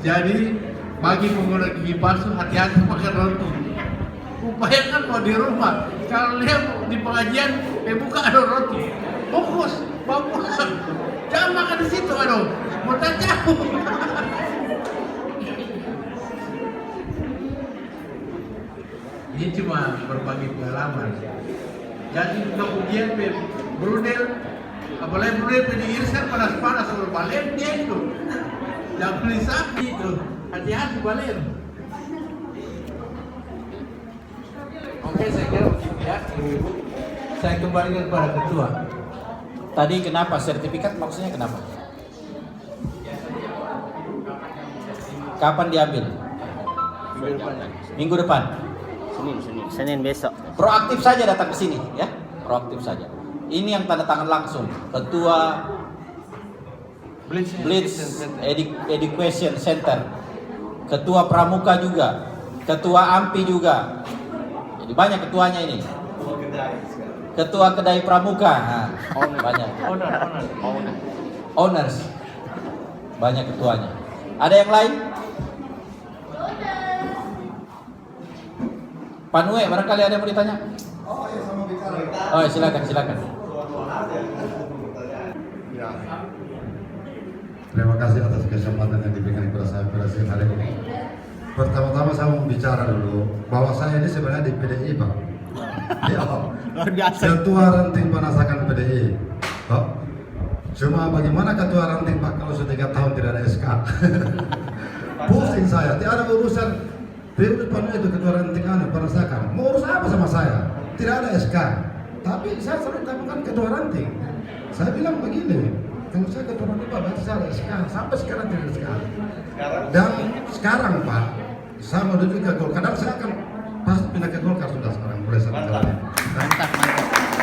Jadi bagi pengguna gigi palsu hati-hati pakai roti. Upayakan mau di rumah, kalau lihat di pengajian, buka ada roti, fokus, bagus. Jangan makan di situ, aduh, mau jauh. Ini cuma berbagi pengalaman. Jadi untuk ujian Brunel, apalagi Brunel di Irsan panas-panas kalau balen dia itu, jangan beli sapi itu, hati-hati balen. Oke, saya kira ya, saya kembalikan kepada ketua. Tadi kenapa sertifikat maksudnya kenapa? Kapan diambil? Minggu depan. Senin besok. Proaktif saja datang ke sini ya, proaktif saja. Ini yang tanda tangan langsung ketua Blitz Education Center, ketua Pramuka juga, ketua AMPI juga. Jadi banyak ketuanya ini. Ketua kedai Pramuka, nah, banyak. Owners, banyak ketuanya. Ada yang lain? Pak Nue, barangkali ada yang mau ditanya? Oh ya, sama bicara. Oh, silakan. Ya. Terima kasih atas kesempatan yang diberikan kepada saya pada siang hari ini. Pertama-tama saya mau bicara dulu bahwa saya ini sebenarnya di PDI, Pak. Ya, Ketua Ranting Panasakan PDI. Pak. Cuma bagaimana Ketua Ranting Pak kalau sudah 3 tahun tidak ada SK? Pusing saya, tidak ada urusan. Periode penuh itu Ketua Ranting Panasakan. Mau urus apa sama saya? Tidak ada SK. Tapi saya selalu temukan Ketua Ranting. Saya bilang begini, kalau saya Ketua Ranting Pak, berarti saya ada SK. Sampai sekarang tidak ada SK. Dan sekarang Pak, saya mau duduk ke Golkar. Kadang saya akan pasti pindah ke Golkar sudah sekarang, mulai saya jalan.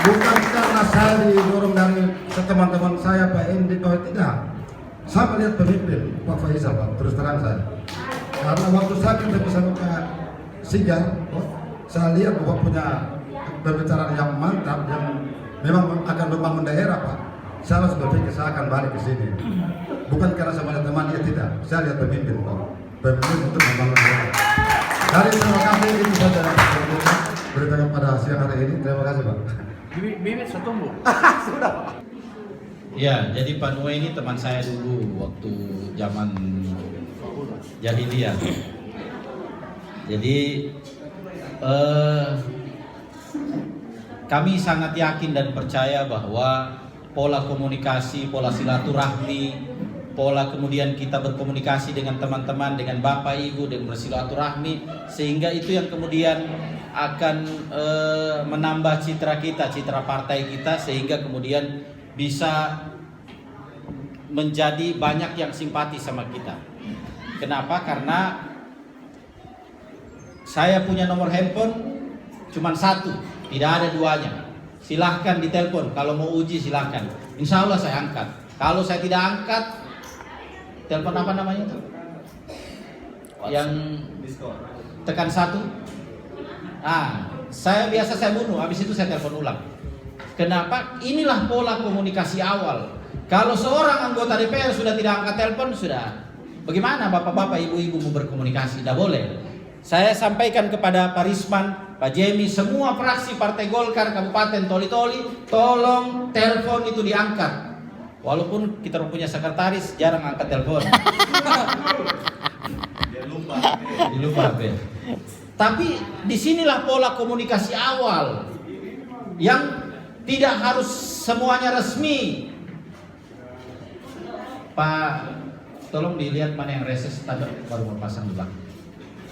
Bukan karena saya didorong dari teman-teman saya Pak Endi, Pak, tidak. Saya melihat pemimpin Pak Faisal Pak, terus terang saya. Karena waktu saya kita bersama Pak Sigar, saya lihat Bapak punya pembicaraan yang mantap, yang memang akan membangun daerah Pak. Saya langsung berpikir saya akan balik ke sini. Bukan karena sama teman dia tidak. Saya lihat pemimpin Pak, pemimpin untuk membangun daerah. Dari terima kasih itu saja beritahu pada siang hari ini. Terima kasih Pak. Bibit setumbuh. Sudah Pak. Ya, jadi Pak Nue ini teman saya dulu waktu zaman jahiliyah. Jadi kami sangat yakin dan percaya bahwa pola komunikasi, pola silaturahmi, pola kemudian kita berkomunikasi dengan teman-teman, dengan Bapak Ibu, dengan bersilaturahmi, sehingga itu yang kemudian akan menambah citra kita, citra partai kita, sehingga kemudian bisa menjadi banyak yang simpati sama kita. Kenapa? Karena saya punya nomor handphone cuma satu, tidak ada duanya. Silahkan ditelepon, kalau mau uji silahkan. Insya Allah saya angkat. Kalau saya tidak angkat, telepon apa namanya itu? Yang tekan 1. Saya bunuh, habis itu saya telepon ulang. Kenapa? Inilah pola komunikasi awal. Kalau seorang anggota DPR sudah tidak angkat telepon, sudah. Bagaimana bapak-bapak, ibu-ibu mau berkomunikasi? Tidak boleh. Saya sampaikan kepada Pak Risman, Pak Jemi, semua fraksi Partai Golkar Kabupaten Toli-Toli, tolong telepon itu diangkat. Walaupun kita punya sekretaris, jarang angkat telepon. Dia lupa. Tapi disinilah pola komunikasi awal yang tidak harus semuanya resmi. Pak, tolong dilihat mana yang reses, baru mau pasang di belakang.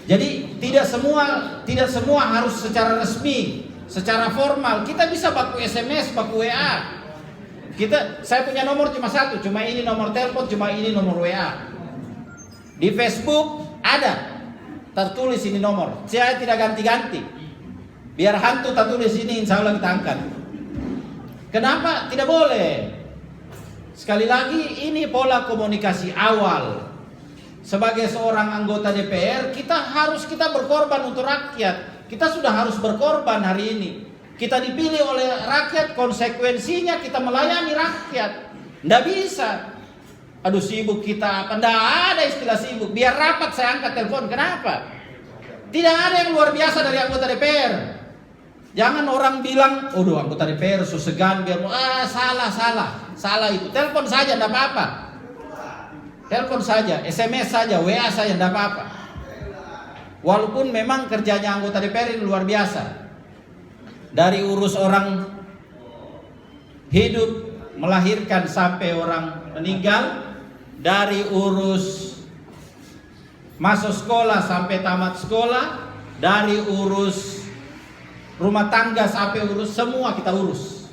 Jadi tidak semua harus secara resmi, secara formal. Kita bisa baku SMS, baku WA. Saya punya nomor cuma satu, cuma ini nomor telepon, cuma ini nomor WA. Di Facebook ada tertulis ini nomor. Saya tidak ganti-ganti. Biar hantu tertulis ini, insya Allah kita angkat. Kenapa? Tidak boleh. Sekali lagi, ini pola komunikasi awal. Sebagai seorang anggota DPR, kita berkorban untuk rakyat. Kita sudah harus berkorban hari ini. Kita dipilih oleh rakyat, konsekuensinya kita melayani rakyat. Nggak bisa. Aduh sibuk kita apa? Nggak ada istilah sibuk. Biar rapat saya angkat telepon. Kenapa? Tidak ada yang luar biasa dari anggota DPR. Jangan orang bilang, "Aduh anggota DPR segan biar salah itu." Telepon saja enggak apa-apa. Telepon saja, SMS saja, WA saja enggak apa-apa. Walaupun memang kerjanya anggota DPR ini luar biasa. Dari urus orang hidup, melahirkan sampai orang meninggal, dari urus masuk sekolah sampai tamat sekolah, dari urus rumah tangga sampai urus semua kita urus.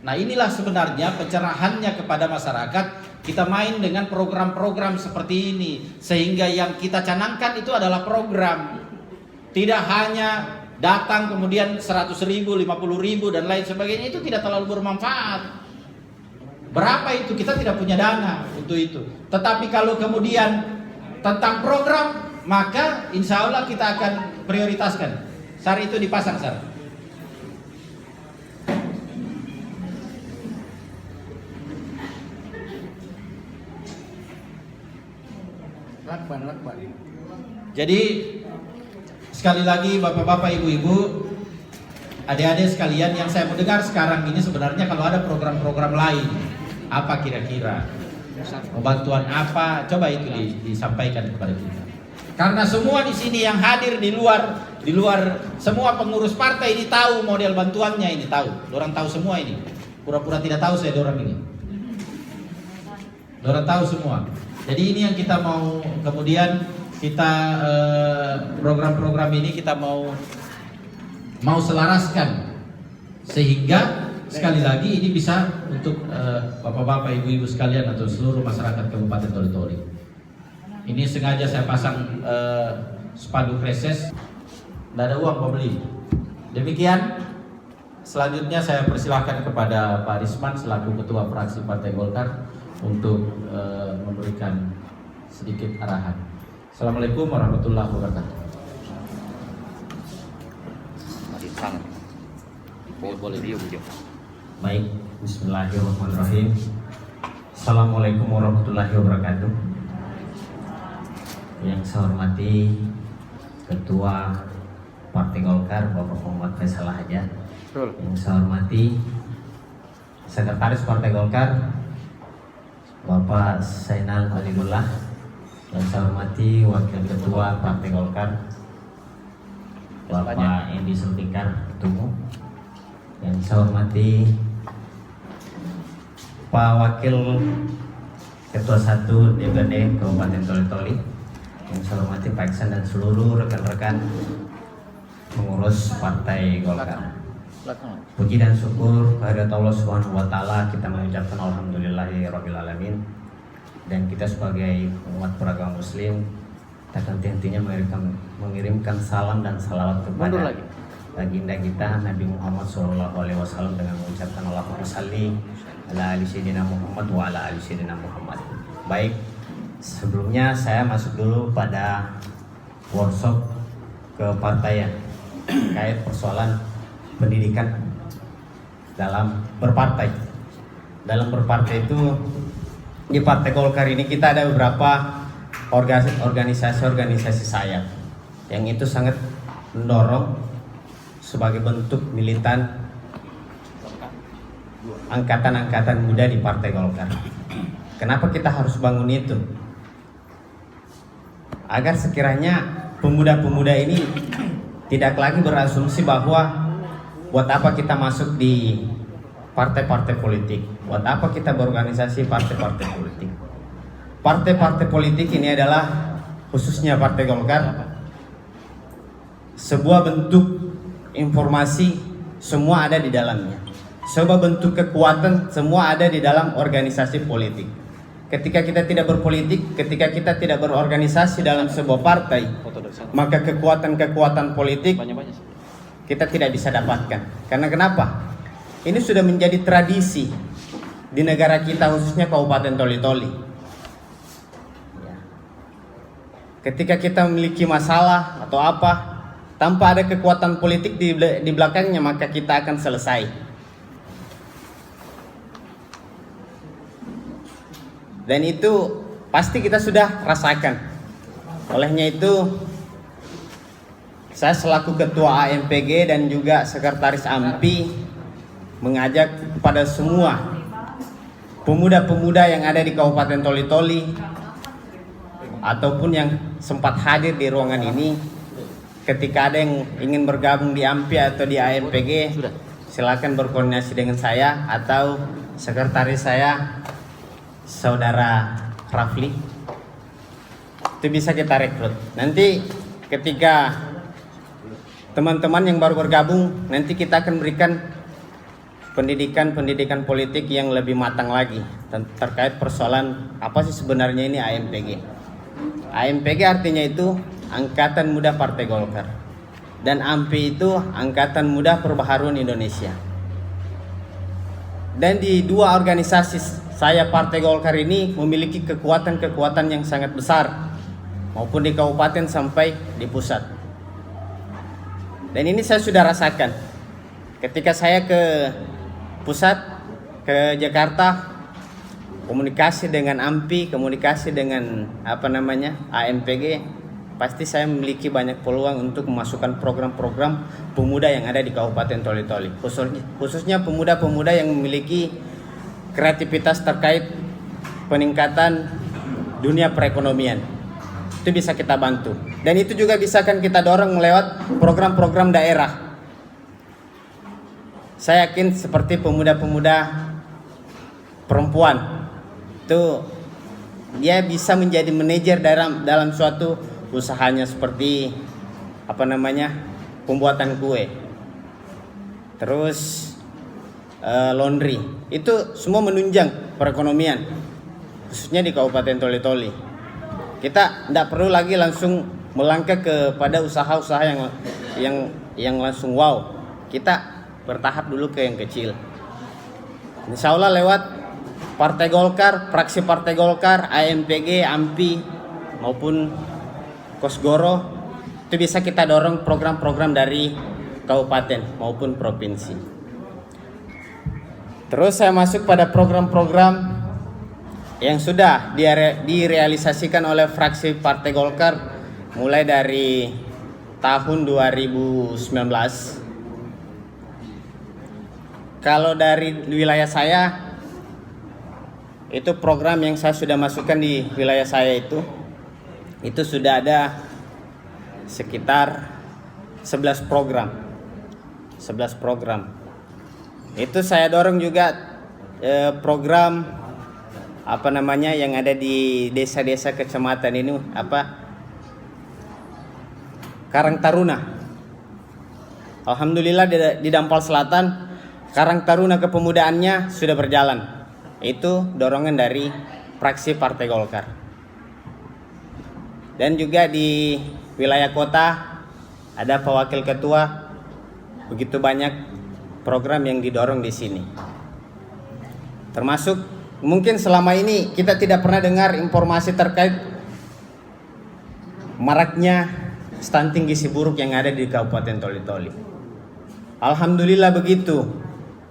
Nah inilah sebenarnya pencerahannya kepada masyarakat. Kita main dengan program-program seperti ini, sehingga yang kita canangkan itu adalah program, tidak hanya datang kemudian 100.000, 50.000 dan lain sebagainya. Itu tidak terlalu bermanfaat. Berapa itu? Kita tidak punya dana untuk itu. Tetapi kalau kemudian tentang program, maka insya Allah kita akan prioritaskan. Sar itu dipasang, Sar. Lakban. Jadi sekali lagi Bapak-bapak, Ibu-ibu, adik-adik sekalian, yang saya mendengar sekarang ini sebenarnya kalau ada program-program lain, apa kira-kira? Bantuan apa? Coba itu disampaikan kepada kita. Karena semua di sini yang hadir di luar semua pengurus partai ini tahu model bantuannya ini, tahu. Dorang tahu semua ini. Pura-pura tidak tahu saya dorang ini. Dorang tahu semua. Jadi ini yang kita mau kemudian kita program-program ini kita mau selaraskan sehingga sekali lagi ini bisa untuk bapak-bapak, ibu-ibu sekalian atau seluruh masyarakat Kabupaten Toli-Toli. Ini sengaja saya pasang spanduk reses, tidak ada uang pembeli. Demikian. Selanjutnya saya persilahkan kepada Pak Risman selaku Ketua Fraksi Partai Golkar untuk memberikan sedikit arahan. Assalamualaikum warahmatullahi wabarakatuh. Boleh video. Baik, bismillahirrahmanirrahim. Assalamualaikum warahmatullahi wabarakatuh. Yang saya hormati Ketua Partai Golkar Bapak Muhammad Faisal Hajat. Yang saya hormati Sekretaris Partai Golkar Bapak Zainal Abidillah. Yang saya hormati Wakil Ketua Partai Golkar Bapak Endi Sulfikar Tumu. Yang saya hormati Pak Wakil Ketua 1 DPRD Kabupaten Toli-Toli. Yang saya hormati Pak Iksan dan seluruh rekan-rekan pengurus Partai Golkar. Puji dan syukur kehadirat Allah Subhanahu wa taala, kita mengucapkan alhamdulillahirabbil alamin. Dan kita sebagai umat beragama muslim takkan henti-hentinya mengirimkan salam dan salawat kepada baginda kita Nabi Muhammad SAW dengan mengucapkan Allahumma shalli ala ali sayyidina Muhammad wa ala ali sayyidina Muhammad. Baik, sebelumnya saya masuk dulu pada workshop kepartaian terkait persoalan pendidikan dalam berpartai. Dalam berpartai itu di Partai Golkar ini kita ada beberapa organisasi sayap yang itu sangat mendorong sebagai bentuk militan angkatan-angkatan muda di Partai Golkar. Kenapa kita harus bangun itu? Agar sekiranya pemuda-pemuda ini tidak lagi berasumsi bahwa buat apa kita masuk di partai-partai politik, buat apa kita berorganisasi partai-partai politik. Partai-partai politik ini adalah khususnya Partai Golkar sebuah bentuk informasi, semua ada di dalamnya. Sebuah bentuk kekuatan, semua ada di dalam organisasi politik. Ketika kita tidak berpolitik, ketika kita tidak berorganisasi dalam sebuah partai, maka kekuatan-kekuatan politik kita tidak bisa dapatkan. Karena kenapa? Ini sudah menjadi tradisi di negara kita, khususnya Kabupaten Toli-Toli. Ketika kita memiliki masalah atau apa, tanpa ada kekuatan politik di belakangnya, maka kita akan selesai. Dan itu pasti kita sudah rasakan. Olehnya itu saya selaku ketua AMPG dan juga sekretaris AMPI mengajak kepada semua pemuda-pemuda yang ada di Kabupaten Toli-Toli ataupun yang sempat hadir di ruangan ini, ketika ada yang ingin bergabung di AMPI atau di AMPG, silakan berkoordinasi dengan saya atau sekretaris saya, Saudara Rafli. Itu bisa kita rekrut. Nanti ketika teman-teman yang baru bergabung, nanti kita akan berikan pendidikan politik yang lebih matang lagi terkait persoalan apa sih sebenarnya ini AMPG. AMPG artinya itu Angkatan Muda Partai Golkar, dan AMPI itu Angkatan Muda Perbaharuan Indonesia. Dan di dua organisasi saya Partai Golkar ini memiliki kekuatan yang sangat besar, maupun di kabupaten sampai di pusat. Dan ini saya sudah rasakan ketika saya ke pusat, ke Jakarta, komunikasi dengan AMPI, komunikasi dengan AMPG, pasti saya memiliki banyak peluang untuk memasukkan program-program pemuda yang ada di Kabupaten Toli-Toli, khususnya pemuda-pemuda yang memiliki kreativitas terkait peningkatan dunia perekonomian. Itu bisa kita bantu, dan itu juga bisa kan kita dorong lewat program-program daerah. Saya yakin seperti pemuda-pemuda perempuan itu dia bisa menjadi manajer dalam suatu usahanya, seperti pembuatan kue, terus laundry. Itu semua menunjang perekonomian, khususnya di Kabupaten Toli-Toli. Kita tidak perlu lagi langsung melangkah kepada usaha-usaha yang langsung wow. Kita bertahap dulu ke yang kecil. Insya Allah lewat Partai Golkar, fraksi Partai Golkar, AMPG, AMPI maupun Kosgoro, itu bisa kita dorong program-program dari kabupaten maupun provinsi. Terus saya masuk pada program-program yang sudah direalisasikan oleh fraksi Partai Golkar mulai dari tahun 2019. Kalau dari wilayah saya, itu program yang saya sudah masukkan di wilayah saya itu sudah ada sekitar 11 program. Itu saya dorong juga program yang ada di desa-desa kecamatan ini, Karang Taruna. Alhamdulillah di Dampal Selatan Karang Taruna kepemudaannya sudah berjalan. Itu dorongan dari fraksi Partai Golkar. Dan juga di wilayah kota ada Pak Wakil Ketua, begitu banyak program yang didorong di sini. Termasuk mungkin selama ini kita tidak pernah dengar informasi terkait maraknya stunting gizi buruk yang ada di Kabupaten Toli-Toli. Alhamdulillah begitu.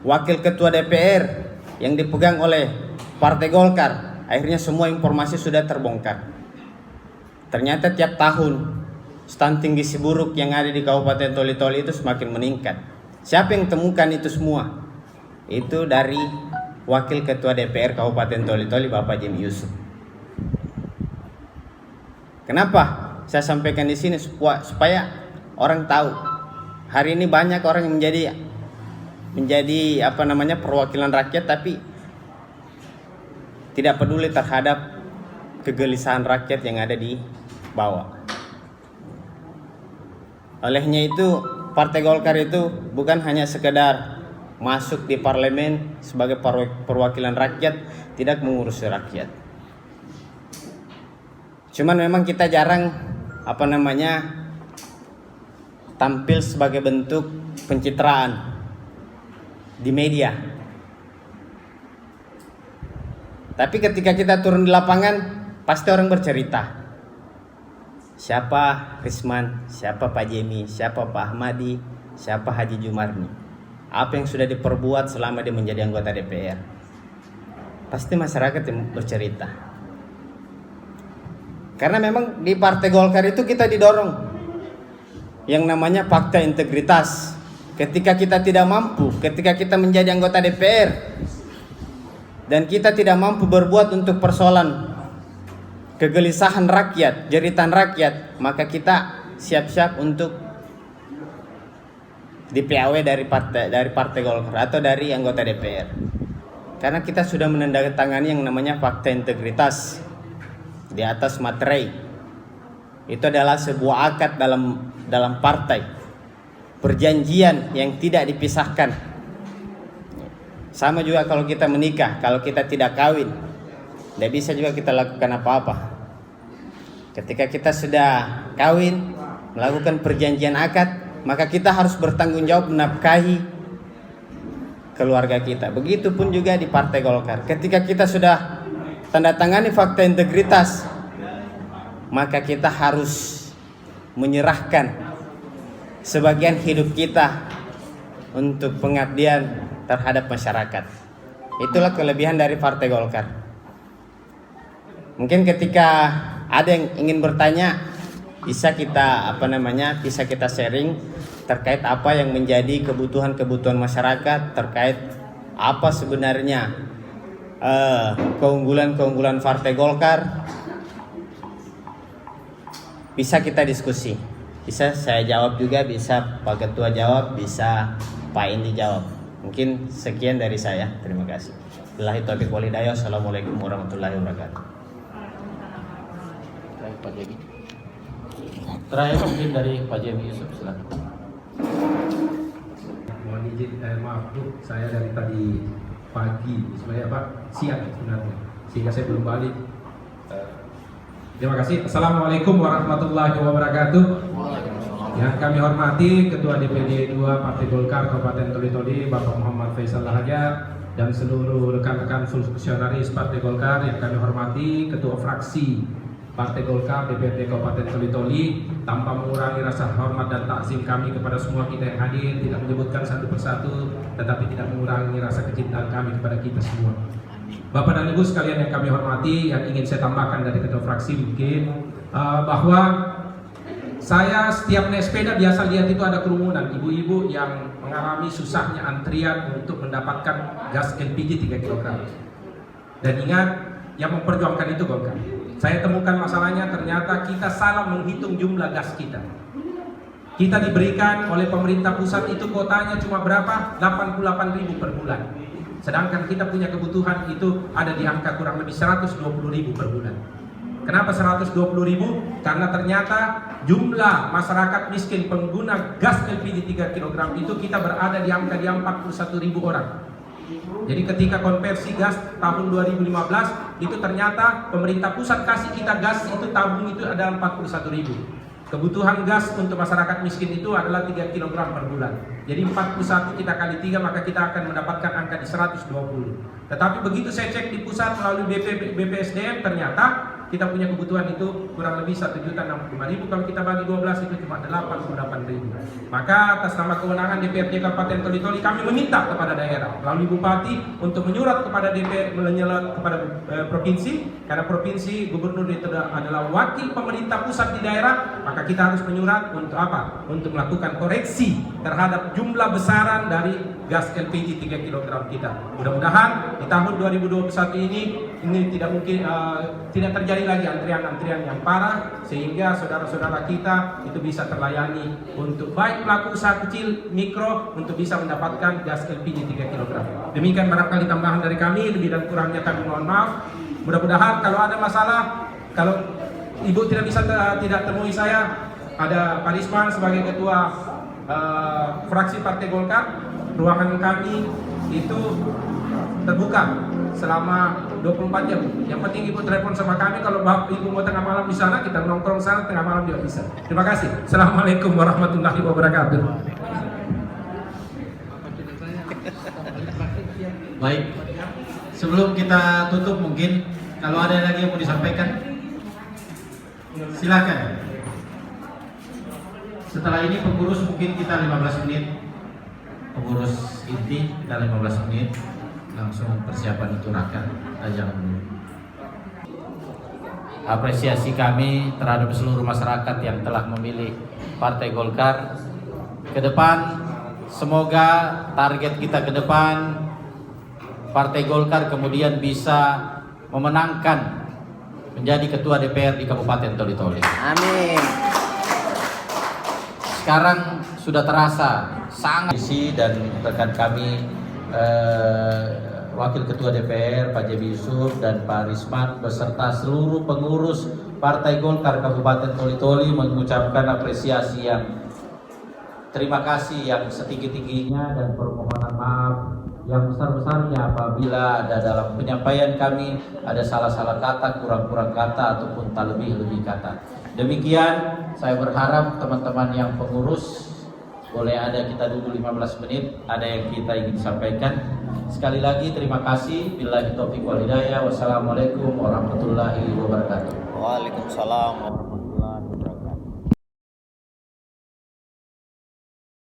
Wakil Ketua DPR yang dipegang oleh Partai Golkar, akhirnya semua informasi sudah terbongkar. Ternyata tiap tahun stunting gizi buruk yang ada di Kabupaten Toli-Toli itu semakin meningkat. Siapa yang temukan itu semua? Itu dari Wakil Ketua DPR Kabupaten Toli-Toli, Bapak Jimmy Yusuf. Kenapa saya sampaikan di sini? Supaya orang tahu. Hari ini banyak orang yang menjadi perwakilan rakyat, tapi tidak peduli terhadap kegelisahan rakyat yang ada di bawah. Olehnya itu Partai Golkar itu bukan hanya sekedar masuk di parlemen sebagai perwakilan rakyat, tidak mengurusi rakyat. Cuman memang kita jarang tampil sebagai bentuk pencitraan di media. Tapi ketika kita turun di lapangan, pasti orang bercerita. Siapa Risman, siapa Pak Jemi, siapa Pak Ahmadi, siapa Haji Jumarni. Apa yang sudah diperbuat selama dia menjadi anggota DPR. Pasti masyarakat yang bercerita. Karena memang di Partai Golkar itu kita didorong yang namanya fakta integritas. Ketika kita tidak mampu, ketika kita menjadi anggota DPR dan kita tidak mampu berbuat untuk persoalan kegelisahan rakyat, jeritan rakyat, maka kita siap-siap untuk di PAW dari Partai Golkar atau dari anggota DPR. Karena kita sudah menandatangani yang namanya fakta integritas di atas materai. Itu adalah sebuah akad dalam partai, perjanjian yang tidak dipisahkan. Sama juga kalau kita menikah, kalau kita tidak kawin, tidak bisa juga kita lakukan apa-apa. Ketika kita sudah kawin, melakukan perjanjian akad, maka kita harus bertanggung jawab menafkahi keluarga kita. Begitupun juga di Partai Golkar. Ketika kita sudah tanda tangani fakta integritas, maka kita harus menyerahkan sebagian hidup kita untuk pengabdian terhadap masyarakat. Itulah kelebihan dari Partai Golkar. Mungkin ketika ada yang ingin bertanya, bisa kita sharing terkait apa yang menjadi kebutuhan masyarakat, terkait apa sebenarnya keunggulan Partai Golkar. Bisa kita diskusi, bisa saya jawab juga, bisa Pak Ketua jawab, bisa Pak Indi jawab. Mungkin sekian dari saya, terima kasih. Billahi taufiq wal hidayah. Assalamualaikum warahmatullahi wabarakatuh. Pak Jemi. Terakhir mungkin dari Pak Jemi Yusuf, silakan. Mohon izin, maaf Bu, saya dari tadi pagi, sebenarnya Pak, siang sebenarnya, sehingga saya belum balik. Terima kasih. Assalamualaikum warahmatullahi wabarakatuh. Yang kami hormati Ketua DPD 2 Partai Golkar Kabupaten Toli-Toli, Bapak Muhammad Faisal Lahaja, dan seluruh rekan-rekan fungsionaris Partai Golkar yang kami hormati, Ketua Fraksi Partai Golkar DPRD Kabupaten Toli-Toli, tanpa mengurangi rasa hormat dan takzim kami kepada semua kita yang hadir, tidak menyebutkan satu persatu, tetapi tidak mengurangi rasa kecintaan kami kepada kita semua. Bapak dan Ibu sekalian yang kami hormati, yang ingin saya tambahkan dari Ketua Fraksi mungkin bahwa saya setiap naik sepeda biasa lihat itu ada kerumunan ibu-ibu yang mengalami susahnya antrian untuk mendapatkan gas LPG 3 kg. Dan ingat, yang memperjuangkan itu Golkar. Saya temukan masalahnya, ternyata kita salah menghitung jumlah gas kita. Kita diberikan oleh pemerintah pusat itu kuotanya cuma berapa? 88.000 per bulan. Sedangkan kita punya kebutuhan itu ada di angka kurang lebih 120.000 per bulan. Kenapa 120.000? Karena ternyata jumlah masyarakat miskin pengguna gas LPG 3 kg itu kita berada di angka 41.000 orang. Jadi ketika konversi gas tahun 2015 itu ternyata pemerintah pusat kasih kita gas itu tabung itu adalah 41.000. Kebutuhan gas untuk masyarakat miskin itu adalah 3 kg per bulan. Jadi 41 kita kali 3 maka kita akan mendapatkan angka di 120. Tetapi begitu saya cek di pusat melalui BPSDM ternyata kita punya kebutuhan itu kurang lebih 1.065.000. Kalau kita bagi 12 itu cuma 88.000. Maka atas nama kewenangan DPRD Kabupaten Toli-Toli kami meminta kepada daerah melalui Bupati untuk menyurat kepada DPR, kepada provinsi, karena provinsi gubernur itu adalah wakil pemerintah pusat di daerah, maka kita harus menyurat untuk apa? Untuk melakukan koreksi terhadap jumlah besaran dari gas LPG 3 kg kita. Mudah-mudahan di tahun 2021 ini tidak mungkin tidak terjadi lagi antrian-antrian yang parah, sehingga saudara-saudara kita itu bisa terlayani untuk baik pelaku usaha kecil, mikro, untuk bisa mendapatkan gas LPG 3 kg. Demikian barangkali tambahan dari kami, lebih dan kurangnya kami mohon maaf. Mudah-mudahan kalau ada masalah, kalau Ibu tidak bisa tidak temui saya, ada Pak Risman sebagai ketua fraksi Partai Golkar. Ruangan kami itu terbuka selama 24 jam. Yang penting Ibu telepon sama kami. Kalau Ibu mau tengah malam di sana, kita nongkrong sana tengah malam juga bisa. Terima kasih. Assalamualaikum warahmatullahi wabarakatuh. Baik, sebelum kita tutup mungkin kalau ada lagi yang mau disampaikan, silakan. Setelah ini pengurus mungkin kita 15 menit, pengurus inti kita 15 menit, langsung persiapan untuk rakat tajam dulu. apresiasi kami terhadap seluruh masyarakat yang telah memilih Partai Golkar. Ke depan, semoga target kita ke depan, Partai Golkar kemudian bisa memenangkan menjadi Ketua DPR di Kabupaten Toli-Toli. Amin. Sekarang sudah terasa sangat isi dan rekan kami Wakil Ketua DPR Pak Jebi Yusuf dan Pak Risman beserta seluruh pengurus Partai Golkar Kabupaten Toli-Toli mengucapkan apresiasi yang terima kasih yang setinggi-tingginya dan permohonan maaf yang besar-besarnya apabila ada dalam penyampaian kami ada salah-salah kata, kurang-kurang kata ataupun tak lebih-lebih kata. Demikian, saya berharap teman-teman yang pengurus boleh ada kita dulu 15 menit, ada yang kita ingin sampaikan. Sekali lagi terima kasih. Billahi taufiq wal hidayah. Wassalamualaikum warahmatullahi wabarakatuh. Waalaikumsalam warahmatullahi wabarakatuh.